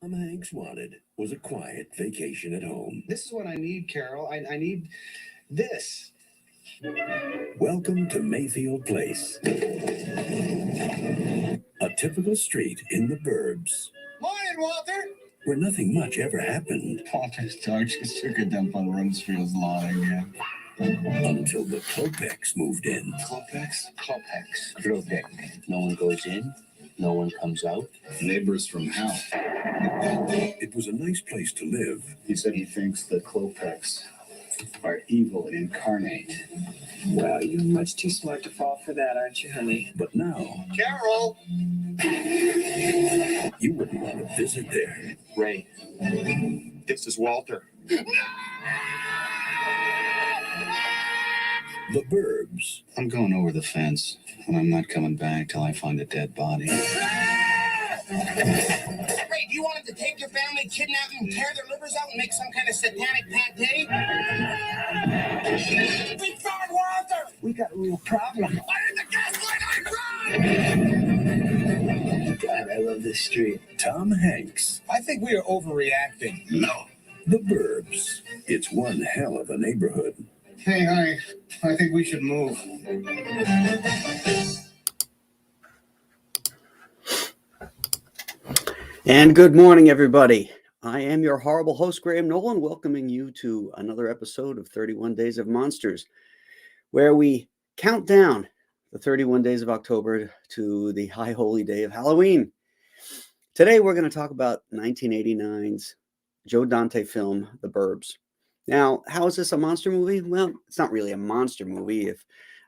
Tom Hanks wanted was a quiet vacation at home. This is what I need, Carol. I need this. Welcome to Mayfield Place, a typical street in the Burbs, Morning, Walter. where nothing much ever happened Walter's dog just took a dump on Rumsfield's lawn again. until the Klopeks moved in. Klopek. No one goes in. No one comes out. Neighbors from hell. It was a nice place to live. He said he thinks the Klopeks are evil incarnate. Well, you're much too smart to fall for that, aren't you, honey? But now, Carol! you wouldn't want to visit there. Ray, this is Walter. The Burbs. I'm going over the fence, and I'm not coming back till I find a dead body. Ray, do you want him to take your family, kidnap them, tear their livers out, and make some kind of satanic pate? We found Walter! We got a real problem. I hit the gaslight, I run! God, I love this street. Tom Hanks. I think we are overreacting. No. The Burbs. It's one hell of a neighborhood. Hey, honey, I think we should move. And good morning, everybody. I am your horrible host, Graham Nolan, welcoming you to another episode of 31 Days of Monsters, where we count down the 31 days of October to the high holy day of Halloween. Today, we're going to talk about 1989's Joe Dante film, The Burbs. Now, how is this a monster movie? Well, it's not really a monster movie,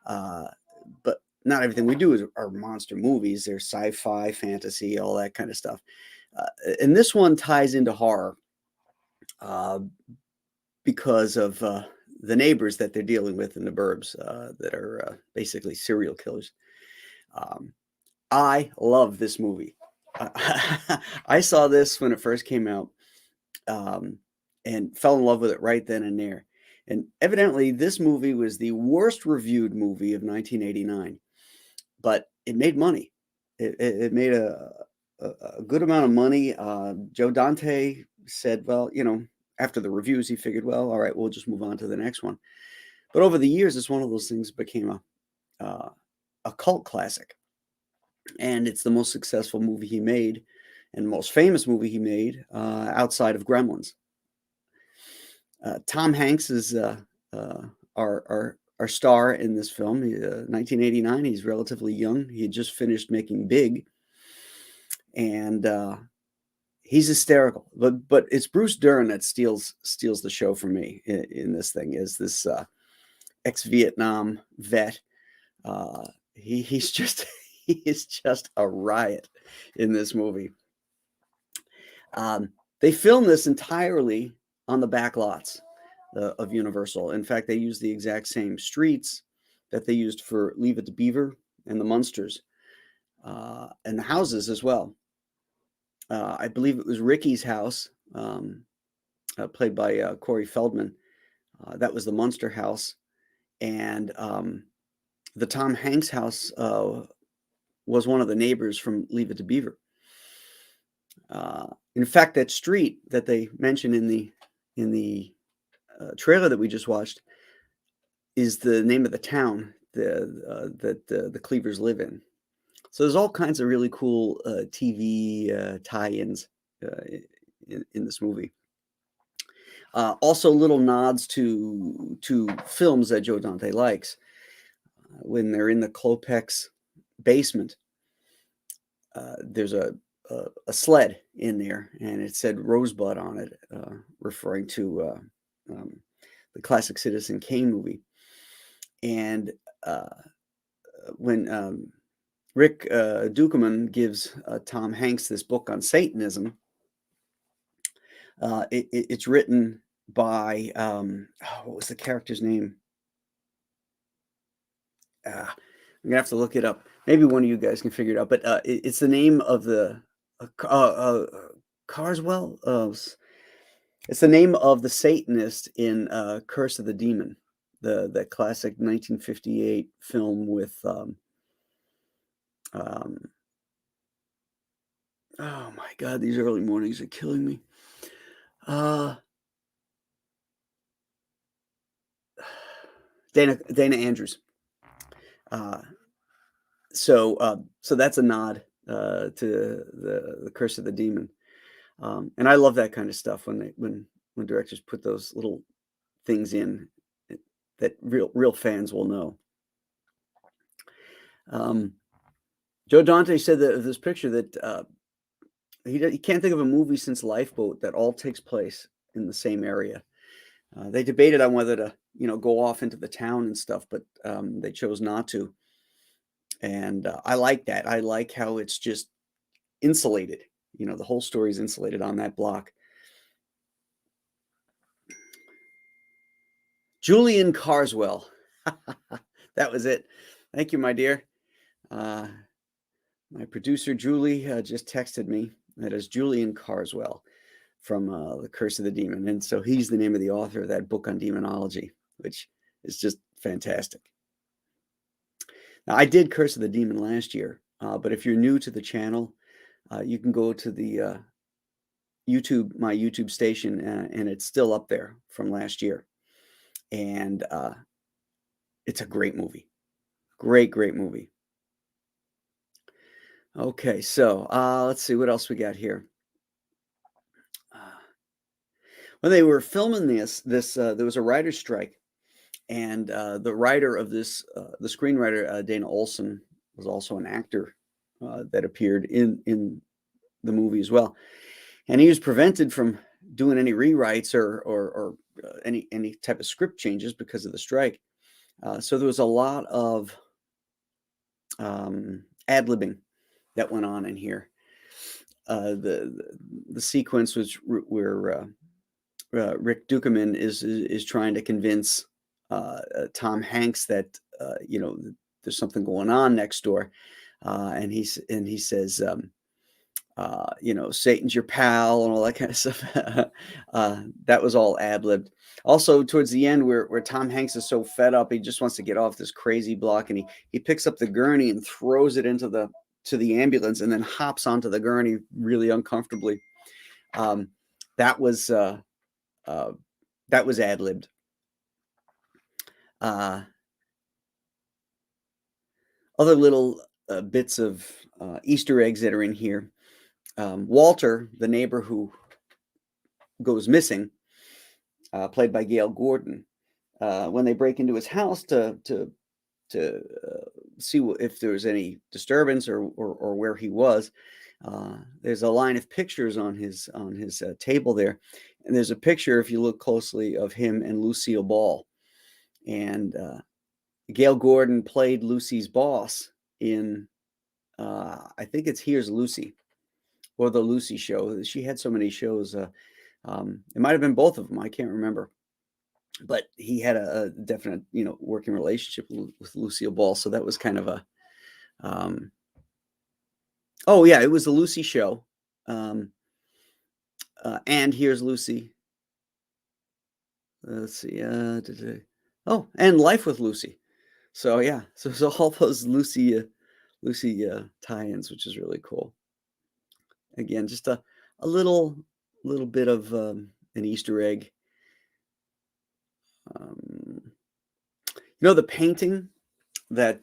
but not everything we do are monster movies. They're sci-fi, fantasy, all that kind of stuff. And this one ties into horror because of the neighbors that they're dealing with in the Burbs that are basically serial killers. I love this movie. I saw this when it first came out and fell in love with it right then and there. And evidently, this movie was the worst reviewed movie of 1989, but it made money. It made a good amount of money. Joe Dante said, well, after the reviews, he figured, well, all right, we'll just move on to the next one. But over the years, it's one of those things that became a cult classic. And it's the most successful movie he made and the most famous movie he made outside of Gremlins. Tom Hanks is our star in this film. 1989, he's relatively young. He had just finished making Big. And he's hysterical, but it's Bruce Dern that steals the show for me in this thing. Is this ex-Vietnam vet? He is just a riot in this movie. They filmed this entirely on the back lots of Universal. In fact, they used the exact same streets that they used for Leave It to Beaver and the Munsters, and the houses as well. I believe it was Ricky's house, played by Corey Feldman. That was the Munster house. And the Tom Hanks house was one of the neighbors from Leave It to Beaver. In fact, that street that they mentioned in the trailer that we just watched is the name of the town that the Cleavers live in. So there's all kinds of really cool TV tie-ins in this movie. Also, little nods to films that Joe Dante likes. When they're in the Klopeks basement, there's a sled in there, and it said Rosebud on it, referring to the classic Citizen Kane movie. And when Rick Dukeman gives Tom Hanks this book on Satanism, it's written by, what was the character's name? I'm going to have to look it up. Maybe one of you guys can figure it out. But it's the name of the Carswell. It's the name of the Satanist in Curse of the Demon, the classic 1958 film with Oh my God, these early mornings are killing me. Uh, Dana Andrews. So that's a nod to the Curse of the Demon, and I love that kind of stuff when directors put those little things in that real fans will know. Joe Dante said that of this picture that he can't think of a movie since Lifeboat that all takes place in the same area. They debated on whether to go off into the town and stuff, but they chose not to. And I like that. I like how it's just insulated. The whole story is insulated on that block. Julian Carswell. That was it. Thank you, my dear. My producer, Julie, just texted me. That is Julian Carswell from The Curse of the Demon. And so he's the name of the author of that book on demonology, which is just fantastic. Now, I did Curse of the Demon last year, but if you're new to the channel, you can go to the my YouTube station, and it's still up there from last year. And it's a great movie. Great movie. Okay, so let's see what else we got here. When they were filming this there was a writer's strike, and the writer of this, the screenwriter Dana Olson, was also an actor that appeared in the movie as well, and he was prevented from doing any rewrites or any type of script changes because of the strike. So there was a lot of ad-libbing that went on in here. The sequence was where Rick Dukeman is trying to convince Tom Hanks that there's something going on next door, and he says Satan's your pal and all that kind of stuff. That was all ad-libbed. Also, towards the end, where Tom Hanks is so fed up, he just wants to get off this crazy block, and he picks up the gurney and throws it into the ambulance, and then hops onto the gurney really uncomfortably. That was ad-libbed. Other little bits of Easter eggs that are in here. Walter, the neighbor who goes missing, played by Gail Gordon, when they break into his house to see if there was any disturbance or where he was, there's a line of pictures on his table there, and there's a picture, if you look closely, of him and Lucille Ball, and Gail Gordon played Lucy's boss in I think it's Here's Lucy, or The Lucy Show. She had so many shows. It might have been both of them. I can't remember. But he had a definite, working relationship with Lucille Ball. So that was kind of a, oh yeah, it was The Lucy Show. And Here's Lucy. Let's see. Oh, and Life with Lucy. So yeah, so all those Lucy tie-ins, which is really cool. Again, just a little bit of an Easter egg. The painting that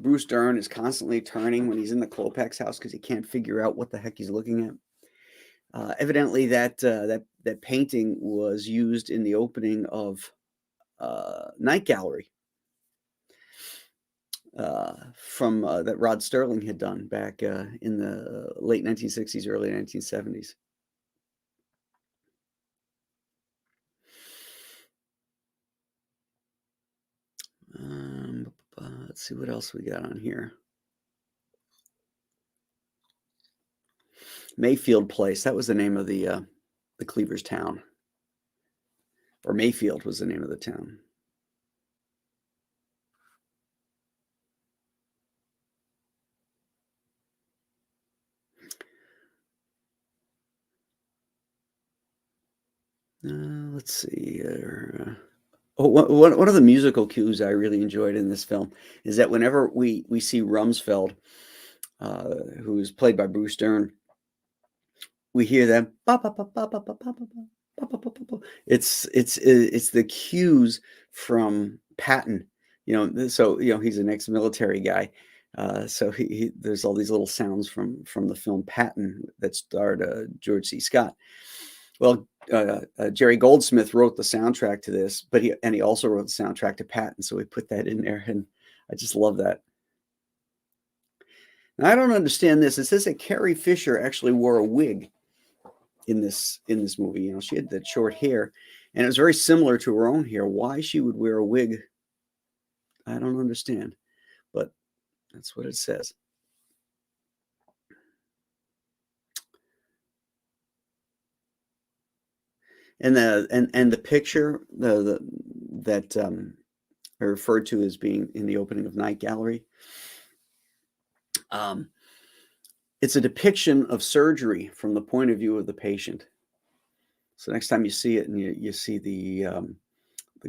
Bruce Dern is constantly turning when he's in the Klopak's house because he can't figure out what the heck he's looking at. Evidently, that painting was used in the opening of Night Gallery from that Rod Sterling had done back in the late 1960s, early 1970s. Let's see what else we got on here. Mayfield Place. That was the name of the Cleavers town, or Mayfield was the name of the town. Let's see. One of the musical cues I really enjoyed in this film is that whenever we see Rumsfeld, who is played by Bruce Dern, we hear them. It's the cues from Patton. So he's an ex-military guy. So there's all these little sounds from the film Patton that starred George C. Scott. Well, Jerry Goldsmith wrote the soundtrack to this, but he also wrote the soundtrack to Patton, so we put that in there, and I just love that. Now, I don't understand this. It says that Carrie Fisher actually wore a wig in this movie. She had that short hair, and it was very similar to her own hair. Why she would wear a wig, I don't understand, but that's what it says. And the picture that I referred to as being in the opening of Night Gallery. It's a depiction of surgery from the point of view of the patient. So next time you see it and you see the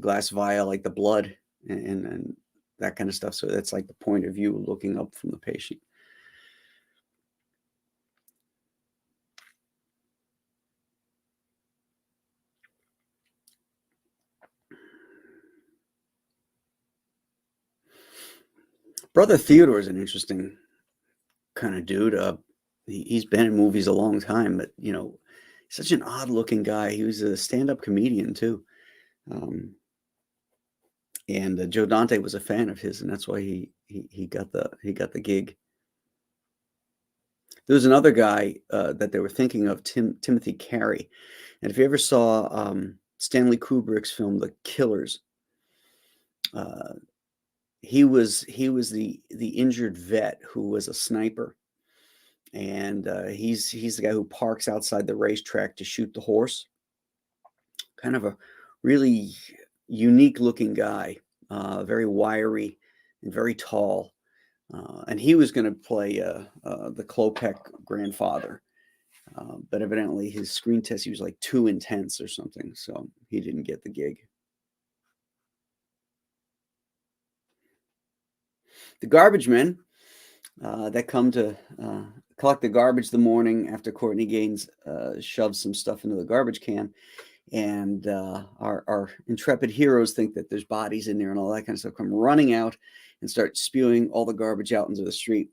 glass vial, like the blood and that kind of stuff. So that's like the point of view looking up from the patient. Brother Theodore is an interesting kind of dude. He's been in movies a long time, but he's such an odd looking guy. He was a stand-up comedian too. And Joe Dante was a fan of his, and that's why he got the gig. There was another guy that they were thinking of, Timothy Carey. And if you ever saw Stanley Kubrick's film The Killers, he was the injured vet who was a sniper, and he's the guy who parks outside the racetrack to shoot the horse. Kind of a really unique looking guy, very wiry and very tall. And he was going to play the Klopek grandfather. But evidently his screen test, he was like too intense or something. So he didn't get the gig. The garbage men that come to collect the garbage the morning after Courtney Gaines shoves some stuff into the garbage can. And our intrepid heroes think that there's bodies in there and all that kind of stuff, come running out and start spewing all the garbage out into the street.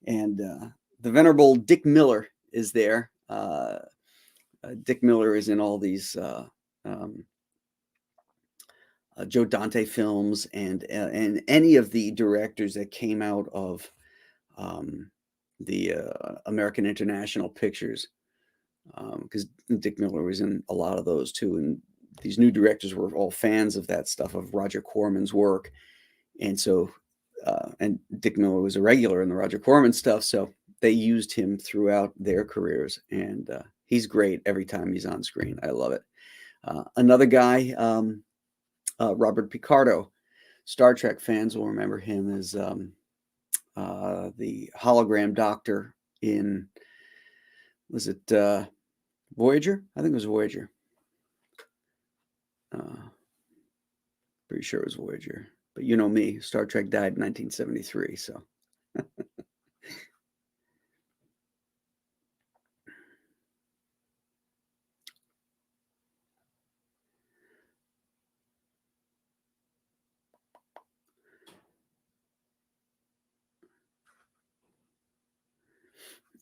And the venerable Dick Miller is there. Dick Miller is in all these Joe Dante films and any of the directors that came out of the American International Pictures. Because Dick Miller was in a lot of those too, and these new directors were all fans of that stuff, of Roger Corman's work, and so and Dick Miller was a regular in the Roger Corman stuff, so they used him throughout their careers, and he's great every time he's on screen. I love it. Another guy, Robert Picardo. Star Trek fans will remember him as the hologram doctor in, was it Voyager? I think it was Voyager. Pretty sure it was Voyager. But you know me, Star Trek died in 1973, so.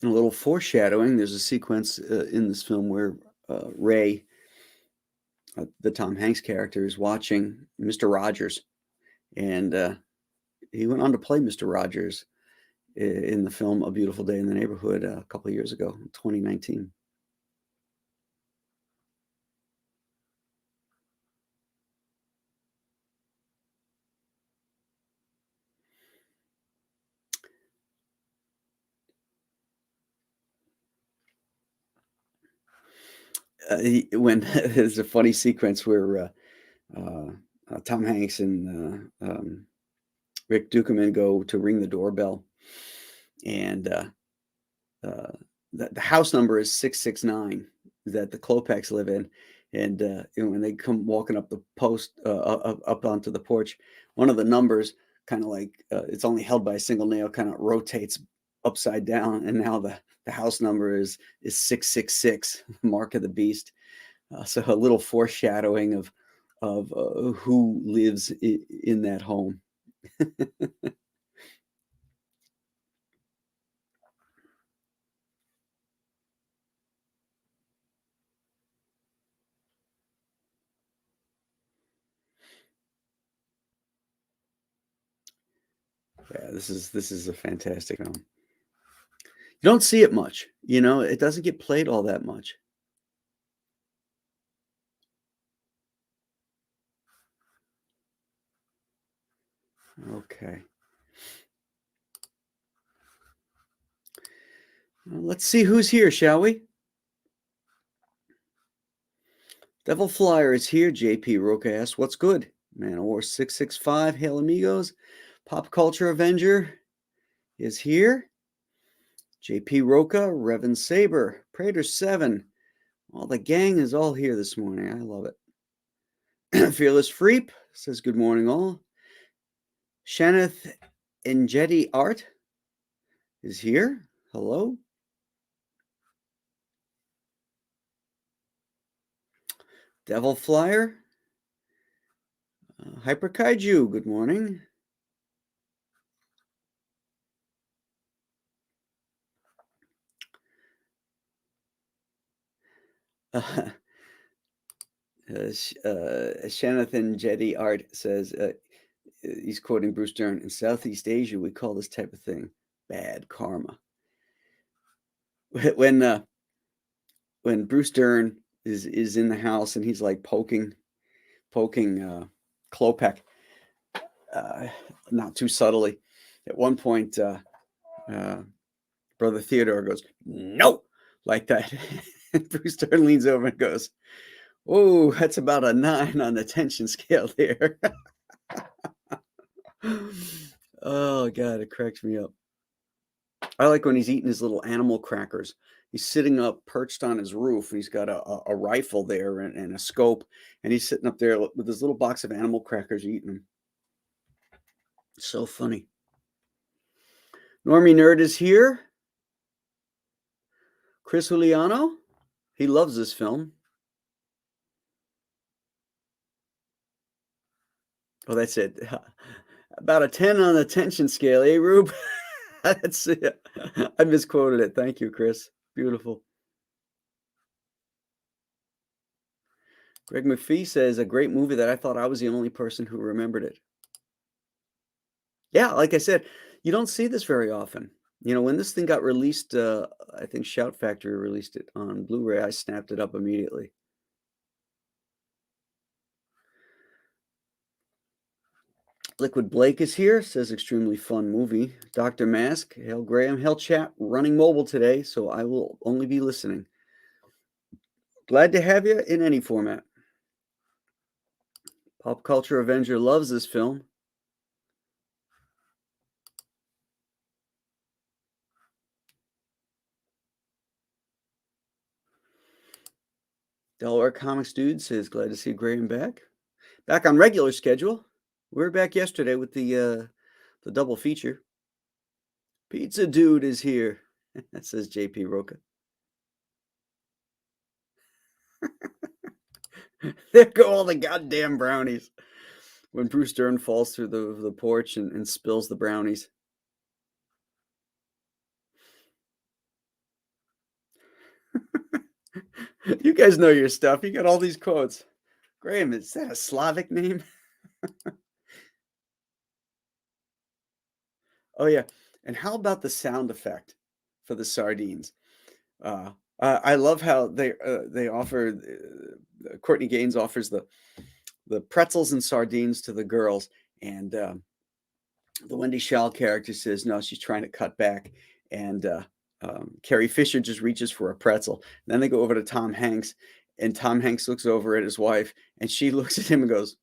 A little foreshadowing, there's a sequence in this film where Ray, the Tom Hanks character, is watching Mr. Rogers. And he went on to play Mr. Rogers in the film A Beautiful Day in the Neighborhood a couple of years ago, 2019. When there's a funny sequence where Tom Hanks and Rick Dukeman go to ring the doorbell, and the house number is 669 that the Klopeks live in. And when they come walking up the post, up onto the porch, one of the numbers kind of like it's only held by a single nail, kind of rotates upside down, and now the house number is 666, mark of the beast. So a little foreshadowing of who lives in that home. Yeah, this is a fantastic film. You don't see it much, it doesn't get played all that much. Okay. Well, let's see who's here, shall we? Devil Flyer is here. JP Roca asks, what's good? Man of War 665, hail amigos. Pop Culture Avenger is here. JP Roca, Revan Saber, Prater 7. All the gang is all here this morning. I love it. Fearless Freep says, good morning, all. Shaneth Njeti Art is here. Hello. Devil Flyer. Hyper Kaiju, good morning. Shanathan Jetty Art says, he's quoting Bruce Dern, in Southeast Asia, we call this type of thing bad karma. When Bruce Dern is in the house and he's like poking Klopek, not too subtly. At one point, Brother Theodore goes, no, like that. And Bruce Dern leans over and goes, oh, that's about a 9 on the tension scale there. Oh, God, it cracks me up. I like when he's eating his little animal crackers. He's sitting up, perched on his roof. And he's got a rifle there and a scope. And he's sitting up there with his little box of animal crackers eating them. So funny. Normie Nerd is here. Chris Juliano. He loves this film. Oh, that's it. About a 10 on the tension scale, eh, Rube? That's it. I misquoted it. Thank you, Chris. Beautiful. Greg McPhee says, a great movie that I thought I was the only person who remembered it. Yeah, like I said, you don't see this very often. When this thing got released, I think Shout Factory released it on Blu-ray. I snapped it up immediately. Liquid Blake is here, says extremely fun movie. Dr. Mask, hail Graham, hail chat, running mobile today, so I will only be listening. Glad to have you in any format. Pop Culture Avenger loves this film. Delaware Comics Dude says, glad to see Graham back. Back on regular schedule. We were back yesterday with the double feature. Pizza Dude is here. That says JP Roca. There go all the goddamn brownies. When Bruce Dern falls through the porch and spills the brownies. You guys know your stuff. You got all these quotes. Graham, is that a Slavic name? Oh, yeah. And how about the sound effect for the sardines? I love how they offer, Courtney Gaines offers the pretzels and sardines to the girls. And the Wendy Schall character says, no, she's trying to cut back. And Carrie Fisher just reaches for a pretzel. Then they go over to Tom Hanks. And Tom Hanks looks over at his wife. And she looks at him and goes,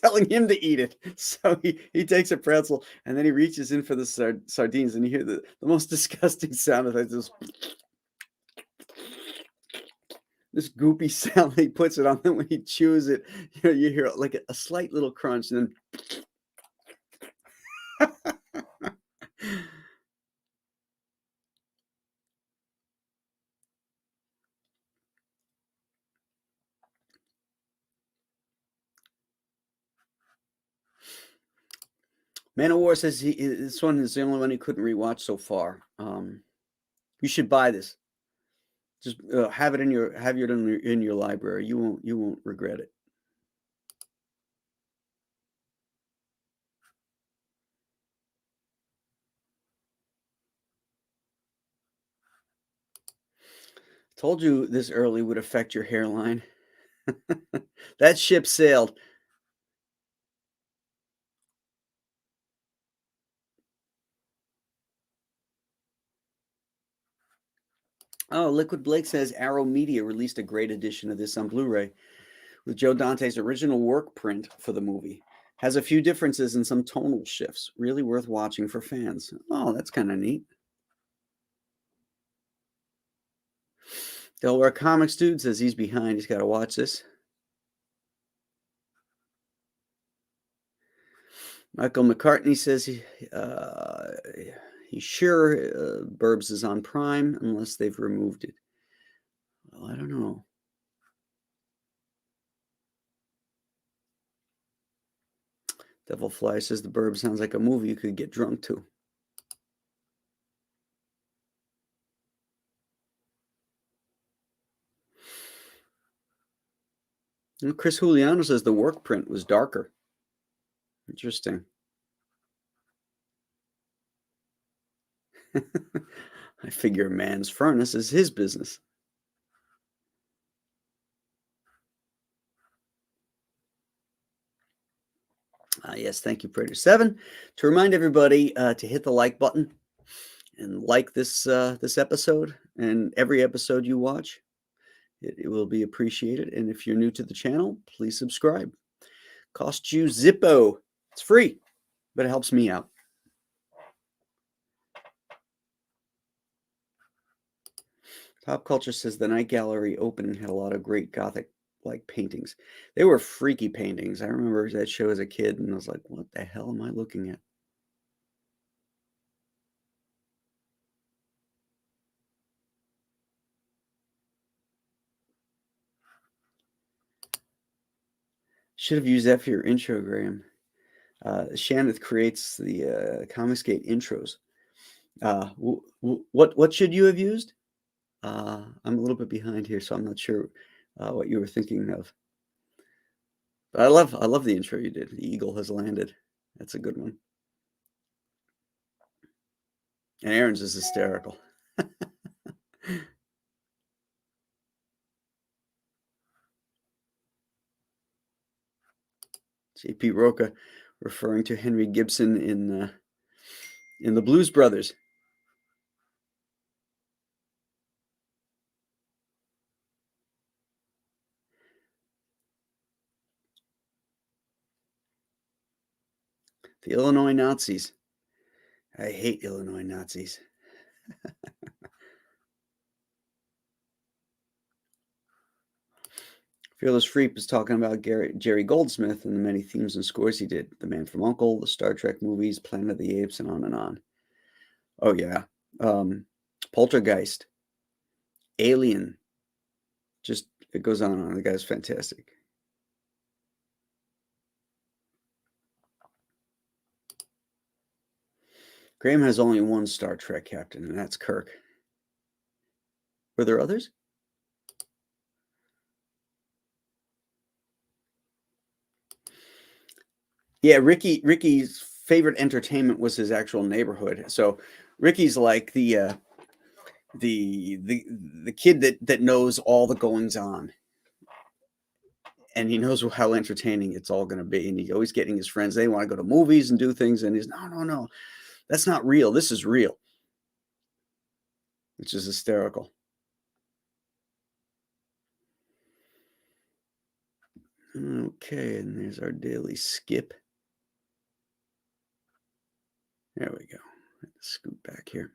telling him to eat it. So he takes a pretzel and then he reaches in for the sardines and you hear the most disgusting sound of this goopy sound he puts it on. Then when he chews it, you hear like a slight little crunch and then Man of War says this one is the only one he couldn't rewatch so far. You should buy this. Just have it in your library. You won't regret it. Told you this early would affect your hairline. That ship sailed. Oh, Liquid Blake says Arrow Media released a great edition of this on Blu-ray with Joe Dante's original work print for the movie. Has a few differences and some tonal shifts. Really worth watching for fans. Oh, that's kind of neat. Delaware Comics Dude says he's behind. He's got to watch this. Michael McCartney says he's sure Burbs is on Prime unless they've removed it. Well, I don't know. Devil Fly says the Burbs sounds like a movie you could get drunk to. And Chris Juliano says the work print was darker. Interesting. I figure a man's furnace is his business. Yes, thank you, Prater7. To remind everybody to hit the like button and like this episode and every episode you watch. It will be appreciated. And if you're new to the channel, please subscribe. Costs you Zippo. It's free, but it helps me out. Pop Culture says the Night Gallery opening had a lot of great Gothic-like paintings. They were freaky paintings. I remember that show as a kid, and I was like, what the hell am I looking at? Should have used that for your intro, Graham. Shaneth creates the Comicsgate intros. What should you have used? I'm a little bit behind here, so I'm not sure what you were thinking of. But I love the intro you did. The eagle has landed. That's a good one. And Aaron's is hysterical. J.P. Roca referring to Henry Gibson in the Blues Brothers. The Illinois Nazis. I hate Illinois Nazis. Fearless Freep is talking about Jerry Goldsmith and the many themes and scores he did. The Man from U.N.C.L., the Star Trek movies, Planet of the Apes, and on and on. Oh, yeah. Poltergeist. Alien. Just, it goes on and on. The guy's fantastic. Graham has only one Star Trek captain, and that's Kirk. Were there others? Yeah, Ricky's favorite entertainment was his actual neighborhood. So Ricky's like the kid that knows all the goings on, and he knows how entertaining it's all going to be. And he's always getting his friends. They want to go to movies and do things, and he's no, that's not real. This is real, which is hysterical. Okay, and there's our daily skip. There we go. Scoot back here.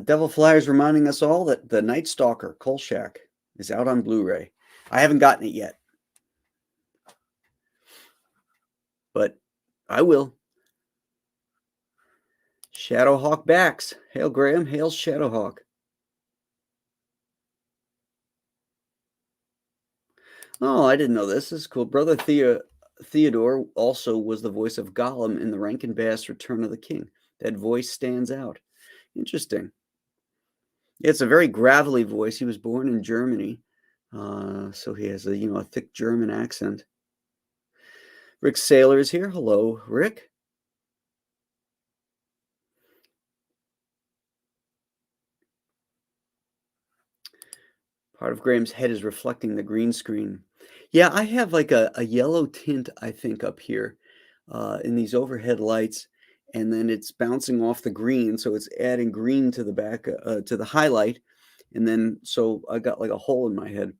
Devil Flyers reminding us all that the Night Stalker, Kolchak, is out on Blu-ray. I haven't gotten it yet, but I will. Shadowhawk backs. Hail Graham, hail Shadowhawk. Oh, I didn't know this. This is cool. Brother Theodore also was the voice of Gollum in the Rankin Bass Return of the King. That voice stands out. Interesting. It's a very gravelly voice. He was born in Germany, so he has a thick German accent. Rick Saylor is here. Hello, Rick. Part of Graham's head is reflecting the green screen. Yeah, I have like a yellow tint, I think, up here in these overhead lights, and then it's bouncing off the green, so it's adding green to the back to the highlight, and then so I got like a hole in my head.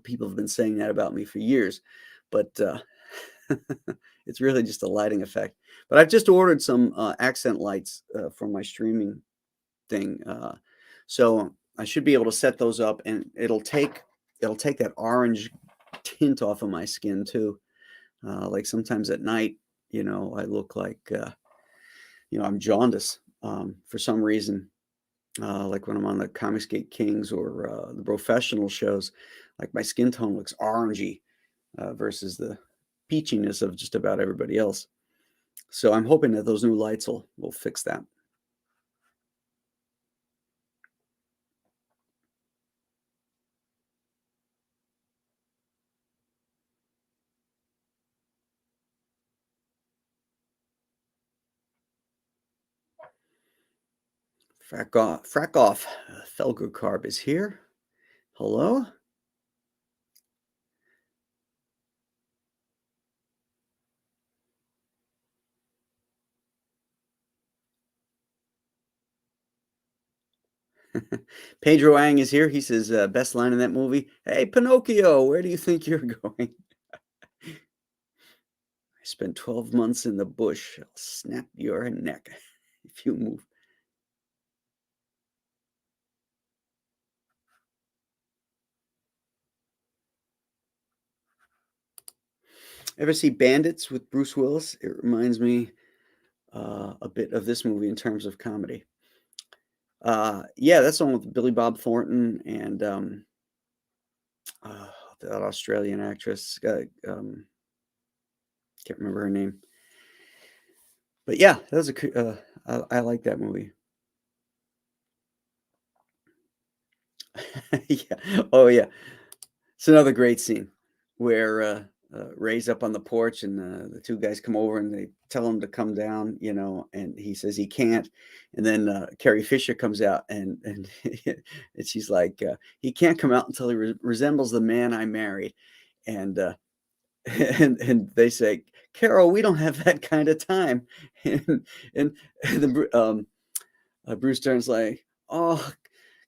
People have been saying that about me for years, but it's really just a lighting effect. But I've just ordered some accent lights from my streaming thing, so I should be able to set those up, and it'll take that orange tint off of my skin too. Like sometimes at night, I look like I'm jaundice for some reason. Like when I'm on the Comicsgate Kings or the professional shows, like my skin tone looks orangey versus the peachiness of just about everybody else. So I'm hoping that those new lights will fix that. Frack off. Felger Carb is here. Hello. Pedro Ang is here. He says, best line in that movie. Hey, Pinocchio, where do you think you're going? I spent 12 months in the bush. I'll snap your neck if you move. Ever see Bandits with Bruce Willis? It reminds me a bit of this movie in terms of comedy. Yeah, that's the one with Billy Bob Thornton and that Australian actress. Can't remember her name. But yeah, that was I like that movie. Yeah. Oh yeah. It's another great scene where Ray's up on the porch and the two guys come over and they tell him to come down, and he says he can't. And then Carrie Fisher comes out and and she's like, he can't come out until he resembles the man I married. And and they say, Carol, we don't have that kind of time. And Bruce Dern's like, oh,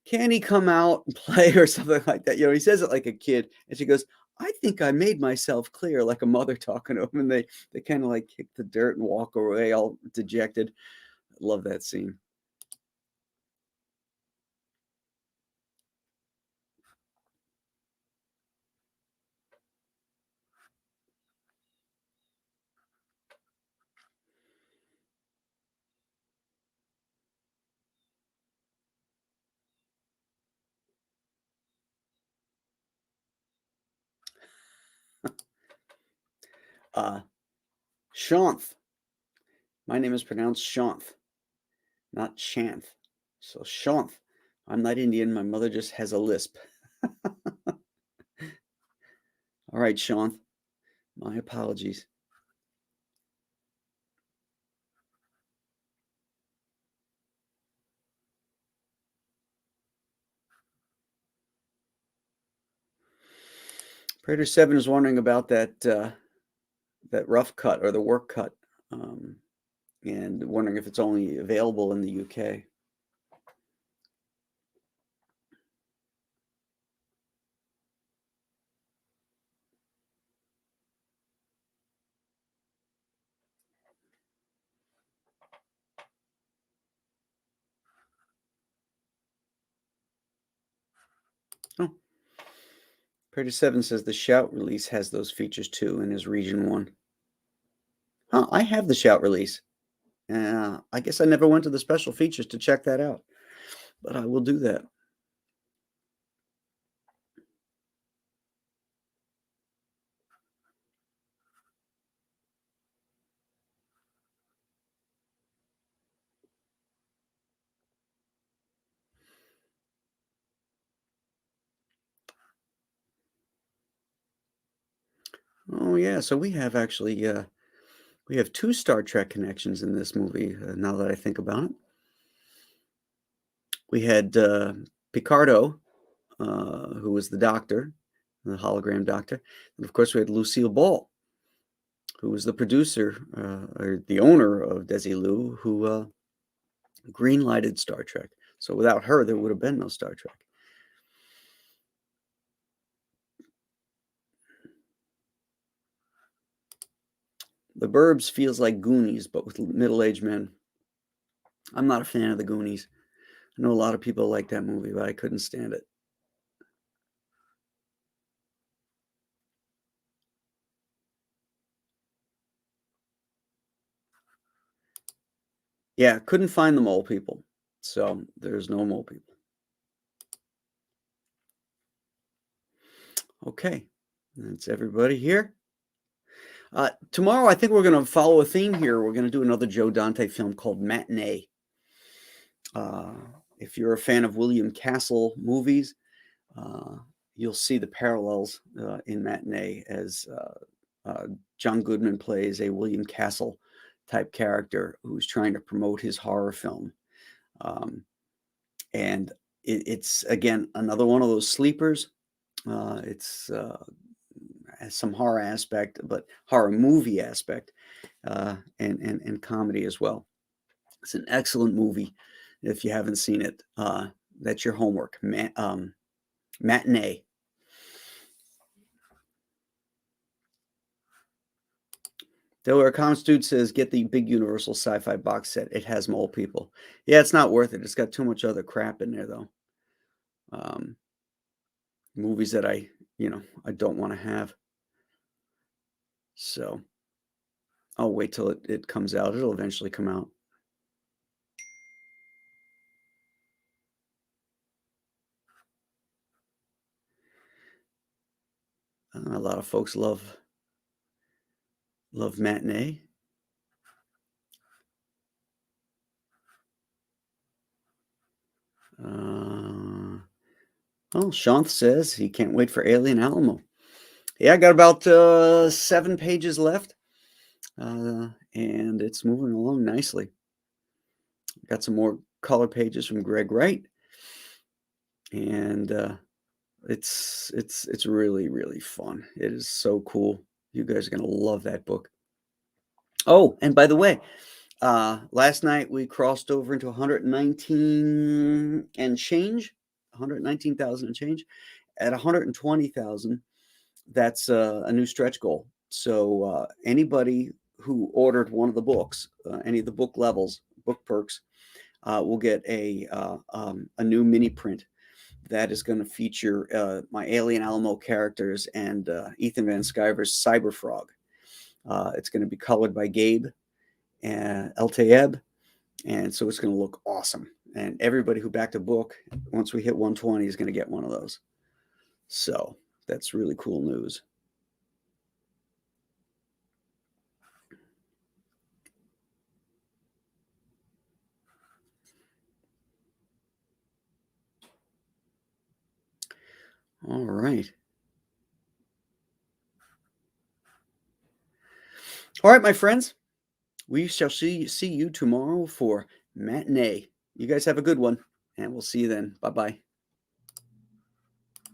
can he come out and play or something like that? He says it like a kid. And she goes, I think I made myself clear, like a mother talking to him. And they kind of like kick the dirt and walk away all dejected. I love that scene. Shanth. My name is pronounced Shanth, not Shanth. So Shanth. I'm not Indian. My mother just has a lisp. All right, Shanth. My apologies. Prater 7 is wondering about that rough cut or the work cut, and wondering if it's only available in the UK. Oh, Prater 7 says the Shout release has those features too in his Region 1. Huh, I have the Shout release. I guess I never went to the special features to check that out, but I will do that. Oh yeah, so we have actually we have two Star Trek connections in this movie. Now that I think about it, we had Picardo, who was the doctor, the hologram doctor, and of course we had Lucille Ball, who was the producer or the owner of Desilu, who green-lighted Star Trek. So without her, there would have been no Star Trek. The Burbs feels like Goonies, but with middle-aged men. I'm not a fan of the Goonies. I know a lot of people like that movie, but I couldn't stand it. Yeah, couldn't find the mole people. So there's no mole people. Okay, that's everybody here. Tomorrow, I think we're going to follow a theme here. We're going to do another Joe Dante film called Matinee. If you're a fan of William Castle movies, you'll see the parallels in Matinee as John Goodman plays a William Castle type character who's trying to promote his horror film. And it's, again, another one of those sleepers. It's has some horror aspect, but horror movie aspect, and comedy as well. It's an excellent movie. If you haven't seen it, that's your homework. Matinee. Delaware Comics Dude says, get the big Universal Sci-Fi box set. It has mole people. Yeah, it's not worth it. It's got too much other crap in there, though. Movies that I don't want to have. So I'll wait till it comes out. It'll eventually come out. A lot of folks love Matinee. Oh, Shanth says he can't wait for Alien Alamo. Yeah, I got about 7 pages left, and it's moving along nicely. Got some more color pages from Greg Wright, and it's really, really fun. It is so cool. You guys are gonna love that book. Oh, and by the way, last night we crossed over into 119 and change, 119,000 and change. At 120,000, that's a new stretch goal. So anybody who ordered one of the books, any of the book levels, book perks, will get a new mini print that is going to feature my Alien Alamo characters and Ethan Van Sciver's Cyber Frog. It's going to be colored by Gabe and El Tayeb, and so it's going to look awesome. And everybody who backed a book, once we hit 120, is going to get one of those. So that's really cool news. All right. All right, my friends. We shall see you tomorrow for Matinee. You guys have a good one, and we'll see you then. Bye-bye.